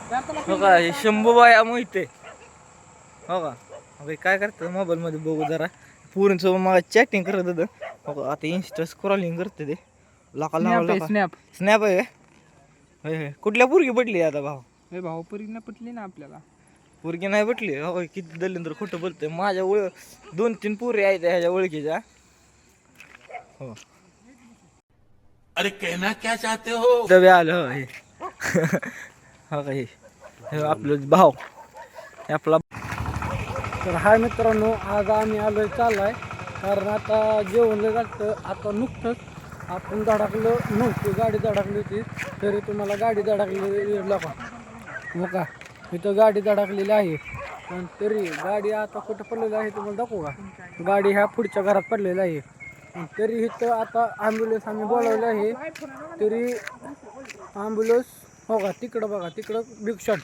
हो का, हे शंभूबाया मोहिते. हो का, अबे काय करतात मोबाईल मध्ये बघू जरा. पोरींसोबत मला चॅटिंग करत होतं. हो का, आता इन्स्टा स्क्रॉलिंग करते ते. लाका लाका स्नॅप आहे का? होय होय. कुठल्या पोरगी पटली आता भाऊ? भाऊ पोरगी नाही पटली ना आपल्याला. पोरगी नाही पटली? हो किती दलिंद्र खोटं बोलतोय. माझ्या 2-3 पोरी आहेत ह्याच्या ओळखीच्या. हो. अरे कहना क्या चाहते हो? दबे आलं हे. हो का, हे आपलं भाऊ आपला. तर हाय मित्रांनो, आज आम्ही आलोय चाललाय कारण आता जेवण लागतं. आता नुकतंच आपण धडकलो नव्हती, गाडी धडकली होती तरी तुम्हाला गाडी धडकलेली का हो का, इथं गाडी धडकलेली आहे. पण तरी गाडी आता कुठं पडलेली आहे तुम्हाला दाखवू का? गाडी ह्या पुढच्या घरात पडलेली आहे. तरी इथं आता ॲम्ब्युलन्स आम्ही बोलावलं आहे. तरी ॲम्ब्युलन्स हो का, तिकडं बघा, तिकडं बिग शॉट.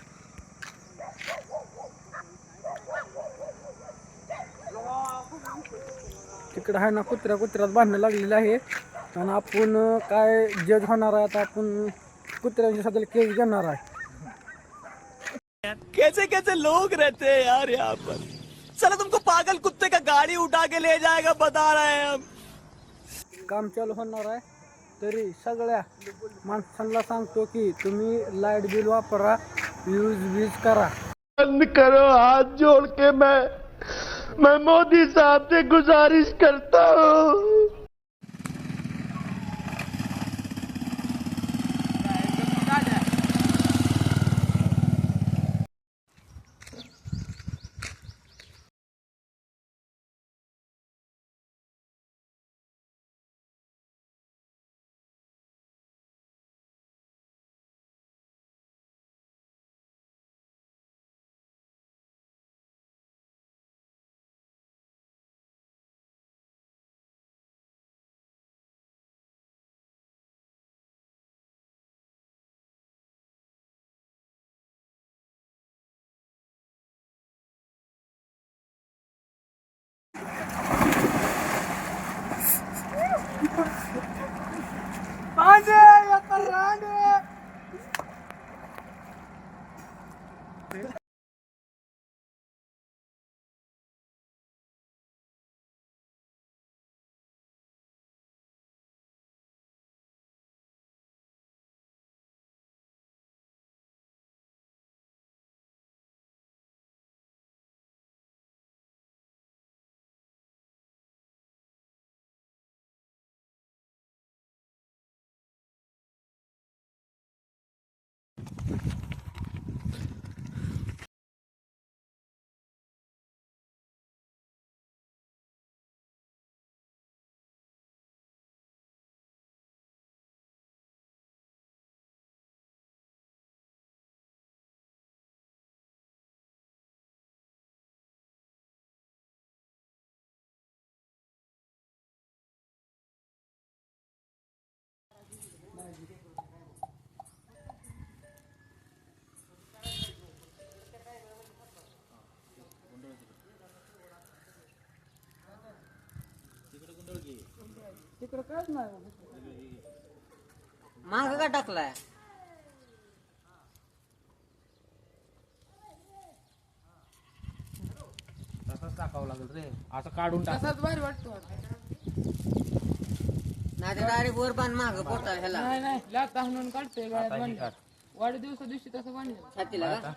तिकडं आहे ना, कुत्र्यात बांधणं लागलेलं आहे. आणि आपण काय जज होणार आहे आता, आपण कुत्र्यांच्या सध्या केस घेणार आहे. कैसे कैसे लोग रहते हैं यार यहाँ पर. चलो तुमको पागल कुत्ते का गाड़ी उठा के ले जाएगा, बता रहे हैं हम. काम चालू होणार आहे. तरी सगळ्या माणसांना सांगतो की तुम्ही लाईट बिल वापरा, यूज करा. बंद करो, हाथ जोड़ के मैं मोदी साहब से गुजारिश करता हूँ. तिकडं कायच नाही. माग का टाकलाय? तसंच टाकावं लागेल रे, असं काढून टाक. भारी वाटतो. नाही तर डायरेक्ट वर बांध माग पोटा ह्याला. नाही लागता म्हणून काढतोय गळ्यात. वाढदिवसा दिवशी तसं बांधलं छातीला का?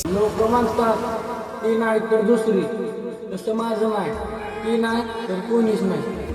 लोक म्हणतात ती नाही तर दुसरी, तसं माझं नाही. ती नाही तर कोणीच नाही.